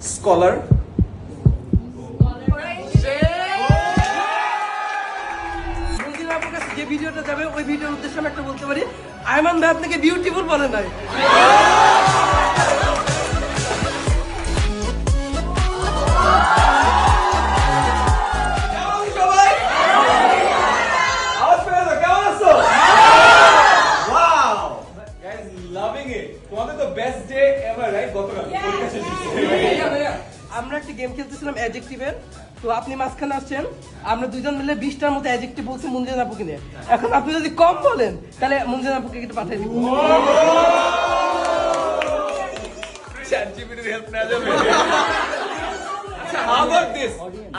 Scholar. যে ভিডিওটা যাবে ওই ভিডিওর উদ্দেশ্যে আমি একটা বলতে পারি, আয়মান ভাই আপনাকে বিউটিফুল বলে নাই। আমরা একটা গেম খেলতেছিলাম অ্যাডজেক্টিভের, তো আপনি মাঝখানে আসছেন, আমরা দুইজন মিলে 20টার মতো অ্যাডজেক্টিভ বলছি মুনজিন আপুকে নিয়ে। এখন আপনি যদি কম বলেন তাহলে মুনজিন আপুকে একটু পাঠিয়ে দিব।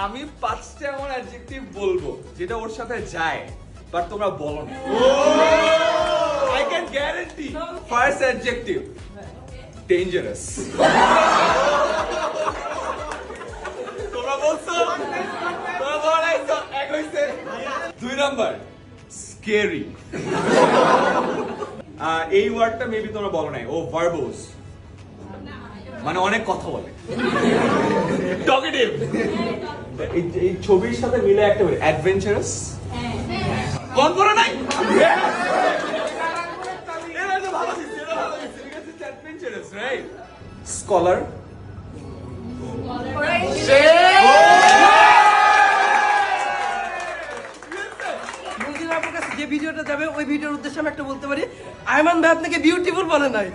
আমি 5টা এমন অ্যাডজেক্টিভ বলবো যেটা ওর সাথে যায়, বাট তোমরা বলো না। I can guarantee first adjective dangerous. তোমরা বলছো, তোমরা বলাইছো, এক হইছে। 2 নাম্বার scary. এই ওয়ার্ডটা মেবি তোমরা বলো নাই, ও ভার্বোস, মানে অনেক কথা বলে, টকেটিভ। এই ছবির সাথে মিলে একটা বলি অ্যাডভেঞ্চারাস। কোন বড় নাই স্কলার। যে ভিডিওটা যাবে ওই ভিডিওর উদ্দেশ্যে আমি একটা বলতে পারি, আয়মান ভাই আপনাকে বিউটিফুল বলে নাই।